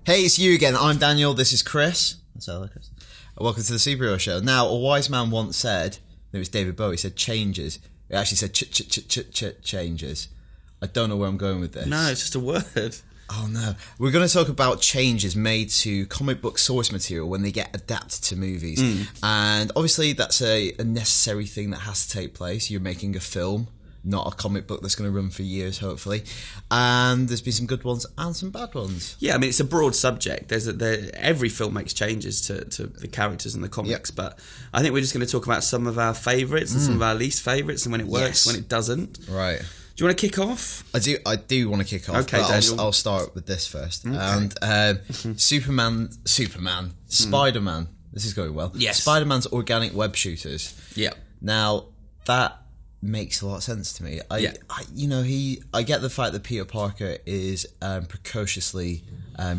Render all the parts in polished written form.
Hey, it's you again. I'm Daniel. This is Chris. That's hello, Chris. Welcome to the Superhero Show. Now, a wise man once said, it was David Bowie, said changes. It actually said changes. I don't know where I'm going with this. No, it's just a word. Oh no. We're going to talk about changes made to comic book source material when they get adapted to movies. And obviously that's a necessary thing that has to take place. You're making a film, not a comic book that's going to run for years, hopefully. And there's been some good ones and some bad ones. Yeah, I mean, it's a broad subject. Every film makes changes to the characters in the comics, but I think we're just going to talk about some of our favourites and some of our least favourites, and when it works, when it doesn't. Right. Do you want to kick off? I do want to kick off. Okay, but I'll start with this first. Okay. And Superman, Spider-Man. This is going well. Yes. Spider-Man's organic web shooters. Yeah. Now that makes a lot of sense to me. I get the fact that Peter Parker is precociously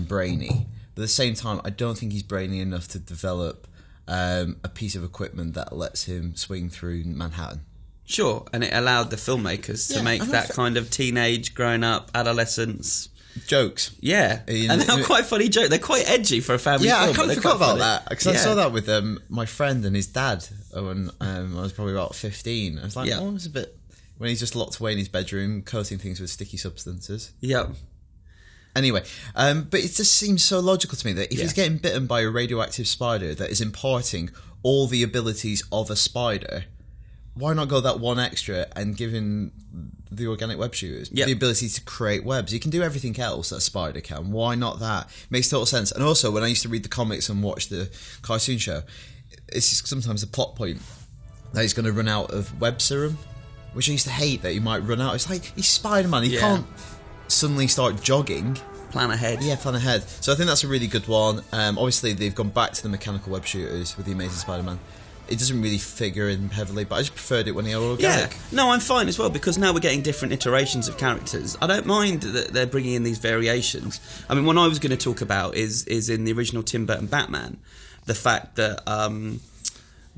brainy, but at the same time, I don't think he's brainy enough to develop a piece of equipment that lets him swing through Manhattan. Sure, and it allowed the filmmakers to make that kind of teenage, grown-up, adolescence jokes. Yeah, and they're quite funny jokes. They're quite edgy for a family film. Yeah, I kind of forgot about that, because I saw that with my friend and his dad when I was probably about 15. I was like, oh, it's a bit... When he's just locked away in his bedroom, coating things with sticky substances. Yeah. Anyway, but it just seems so logical to me that if he's getting bitten by a radioactive spider that is imparting all the abilities of a spider... Why not go that one extra and give him the organic web shooters the ability to create webs? You can do everything else that a spider can. Why not that? Makes total sense. And also, when I used to read the comics and watch the cartoon show, it's sometimes a plot point that he's going to run out of web serum, which I used to hate that he might run out. It's like, he's Spider-Man. He can't suddenly start jogging. Plan ahead. Yeah, plan ahead. So I think that's a really good one. Obviously, they've gone back to the mechanical web shooters with the Amazing Spider-Man. It doesn't really figure in heavily, but I just preferred it when they were organic. Yeah, no, I'm fine as well, because now we're getting different iterations of characters. I don't mind that they're bringing in these variations. I mean, one I was going to talk about is in the original Tim Burton Batman, the fact that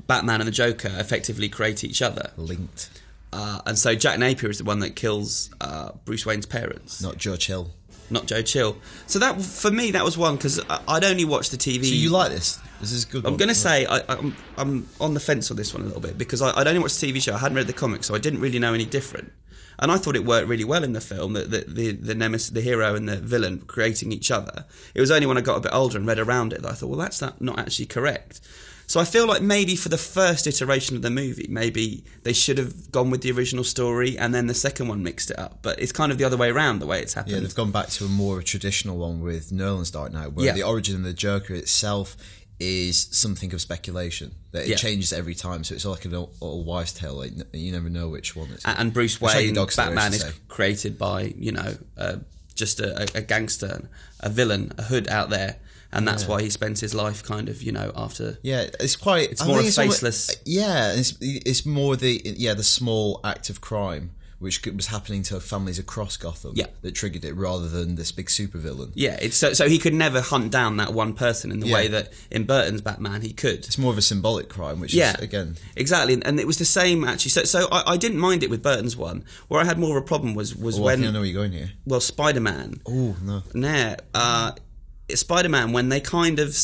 Batman and the Joker effectively create each other. Linked. And so Jack Napier is the one that kills Bruce Wayne's parents. Not Joe Chill. Not Joe Chill. So that, for me, that was one, because I'd only watched the TV. So you like this? This is good. I'm going to say I'm on the fence on this one a little bit, because I'd only watched the TV show. I hadn't read the comics, so I didn't really know any different. And I thought it worked really well in the film, that the nemesis, the hero and the villain creating each other. It was only when I got a bit older and read around it that I thought, well, that's not actually correct. So I feel like maybe for the first iteration of the movie, maybe they should have gone with the original story and then the second one mixed it up. But it's kind of the other way around, the way it's happened. Yeah, they've gone back to a more traditional one with Nolan's Dark Knight, where the origin of the Joker itself is something of speculation. That it changes every time, so it's like an old wives' tale. Like, you never know which one it's. And Bruce Wayne, Batman, is created by, just a gangster, a villain, a hood out there. And that's why he spends his life kind of, after... Yeah, it's quite... It's more faceless... It's more the small act of crime, which was happening to families across Gotham that triggered it, rather than this big supervillain. Yeah, it's so he could never hunt down that one person in the way that in Burton's Batman he could. It's more of a symbolic crime, which is, again... Exactly, and it was the same, actually. So I didn't mind it with Burton's one. Where I had more of a problem was when... I think I know where you're going here. Well, Spider-Man... Oh, no. Nah, Spider-Man, when they kind of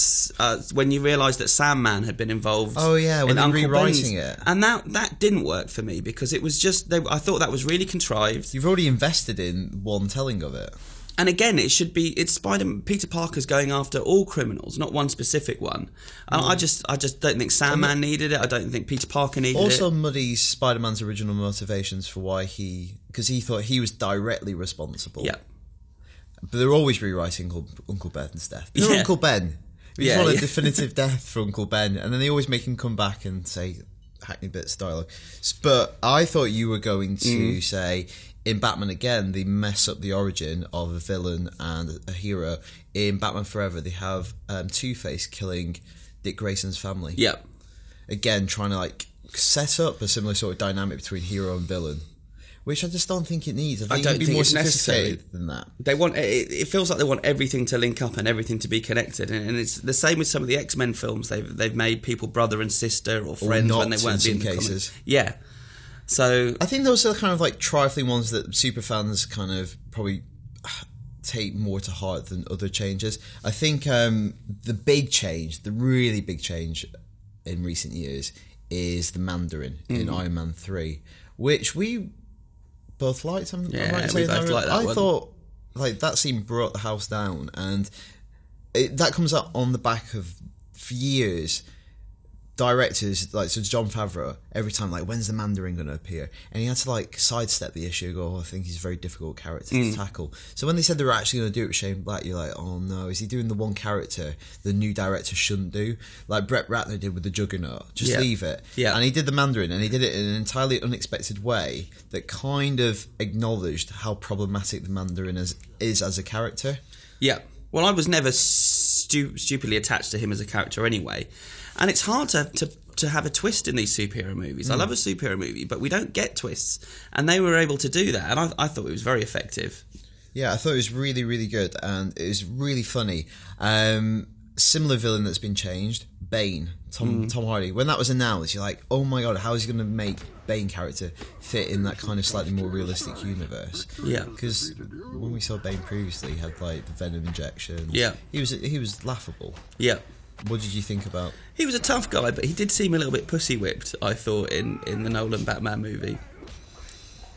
when you realise that Sandman had been involved. Oh yeah, when they're rewriting it, and that didn't work for me, because it was just I thought that was really contrived. You've already invested in one telling of it, and again, it's Peter Parker's going after all criminals, not one specific one. And I just don't think Sandman needed it. I don't think Peter Parker needed it. Also muddies Spider-Man's original motivations for why because he thought he was directly responsible. Yeah. But they're always rewriting Uncle Ben's death. Uncle Ben. We just want a definitive death for Uncle Ben. And then they always make him come back and say Hackney bits dialogue. But I thought you were going to say, in Batman Again, they mess up the origin of a villain and a hero. In Batman Forever, they have Two-Face killing Dick Grayson's family. Yeah. Again, trying to set up a similar sort of dynamic between hero and villain. Which I just don't think it needs. I think it'd be more sophisticated than that. They want it feels like they want everything to link up and everything to be connected, and it's the same with some of the X-Men films. They've made people brother and sister or friends when they weren't in some cases. Yeah, so I think those are kind of trifling ones that super fans kind of probably take more to heart than other changes. I think the really big change in recent years is the Mandarin in Iron Man 3, which we both liked. We both liked that one. I thought like that scene brought the house down, and that comes up on the back of, for years, directors like John Favreau, every time like, when's the Mandarin going to appear, and he had to like sidestep the issue, go, I think he's a very difficult character to tackle. So when they said they were actually going to do it with Shane Black, you're like, oh no, is he doing the one character the new director shouldn't do, like Brett Ratner did with the Juggernaut? Just leave it. And he did the Mandarin, and he did it in an entirely unexpected way that kind of acknowledged how problematic the Mandarin is as a character. Well, I was never stupidly attached to him as a character anyway. And it's hard to have a twist in these superhero movies. I love a superhero movie, but we don't get twists. And they were able to do that, and I thought it was very effective. Yeah, I thought it was really, really good, and it was really funny. Similar villain that's been changed, Bane, Tom Hardy. When that was announced, you're like, oh my god, how is he going to make Bane character fit in that kind of slightly more realistic universe? Yeah. Because when we saw Bane previously, he had like the venom injections. Yeah. He was laughable. Yeah. What did you think about? He was a tough guy, but he did seem a little bit pussy whipped, I thought, in the Nolan Batman movie.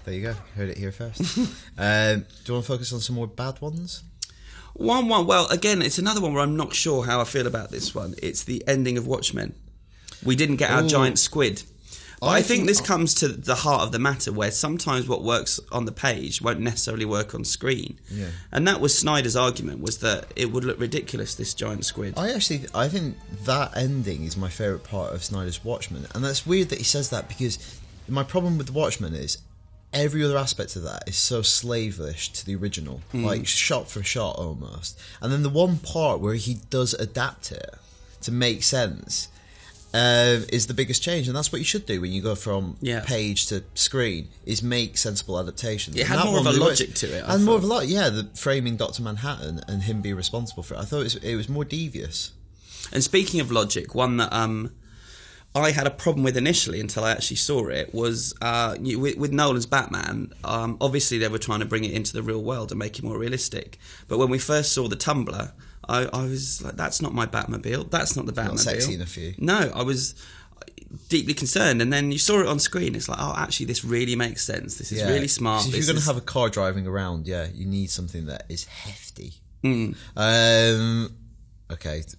There you go. Heard it here first. Do you want to focus on some more bad ones? One. Well, again, it's another one where I'm not sure how I feel about this one. It's the ending of Watchmen. We didn't get our giant squid. But I think this comes to the heart of the matter, where sometimes what works on the page won't necessarily work on screen. Yeah. And that was Snyder's argument, was that it would look ridiculous, this giant squid. I think that ending is my favourite part of Snyder's Watchmen. And that's weird that he says that, because my problem with Watchmen is every other aspect of that is so slavish to the original, like shot for shot almost. And then the one part where he does adapt it to make sense is the biggest change, and that's what you should do when you go from page to screen, is make sensible adaptations. It had more of a logic to it. And more of a lot, the framing Dr. Manhattan and him being responsible for it. I thought it was more devious. And speaking of logic, one that I had a problem with initially until I actually saw it was with Nolan's Batman. Obviously, they were trying to bring it into the real world and make it more realistic. But when we first saw the Tumbler, I was like, that's not my Batmobile. That's not the Batmobile. Not sexy enough for you. No, I was deeply concerned. And then you saw it on screen. It's like, oh, actually, this really makes sense. This is really smart. If you're going to have a car driving around, you need something that is hefty. Okay,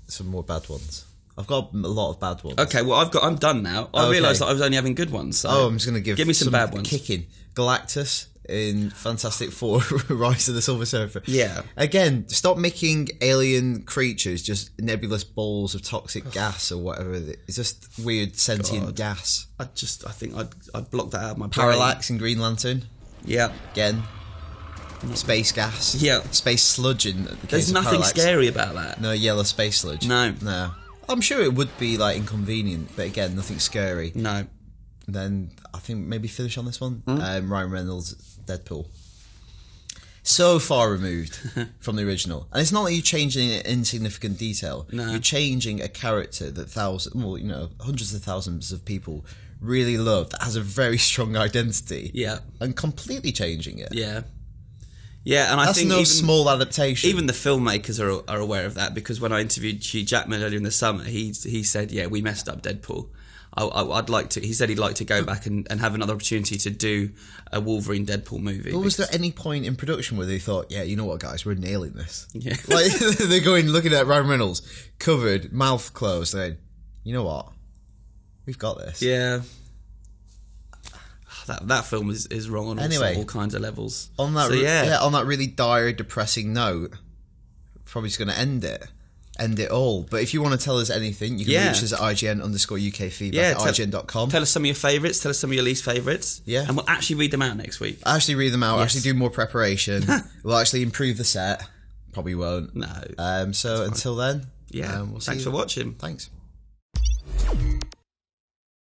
some more bad ones. I've got a lot of bad ones. Okay, well, I'm done now. I realised that I was only having good ones. So I'm just going to give me some bad ones. Kicking. Galactus in Fantastic Four, Rise of the Silver Surfer. Yeah. Again, stop making alien creatures just nebulous balls of toxic gas or whatever. It's just weird sentient gas. I think I'd block that out of my brain. Parallax in Green Lantern. Yeah. Again. Space gas. Yeah. Space sludge in the case There's of nothing Parallax. Scary about that. No yellow space sludge. No. I'm sure it would be like inconvenient, but again, nothing scary. No. Then I think maybe finish on this one. Ryan Reynolds, Deadpool. So far removed from the original, and it's not like you're changing an insignificant detail. No. You're changing a character that hundreds of thousands of people really love, that has a very strong identity. Yeah. And completely changing it. Yeah. Yeah, and I think think no even, small adaptation. Even the filmmakers are aware of that, because when I interviewed Hugh Jackman earlier in the summer, he said, "Yeah, we messed up Deadpool. I'd like to." He said he'd like to go back and have another opportunity to do a Wolverine Deadpool movie. But was there any point in production where they thought, "Yeah, you know what, guys, we're nailing this"? Yeah, like they're going looking at Ryan Reynolds, covered, mouth closed, saying, "You know what, we've got this." Yeah. That film is wrong on all kinds of levels. On that, on that really dire, depressing note, probably just going to end it all. But if you want to tell us anything, you can reach us at IGN_UK feedback at IGN.com. Tell us some of your favourites. Tell us some of your least favourites. Yeah, and we'll actually read them out next week. Actually read them out. Yes. Actually do more preparation. We'll actually improve the set. Probably won't. No. So until then, thanks for watching. Thanks.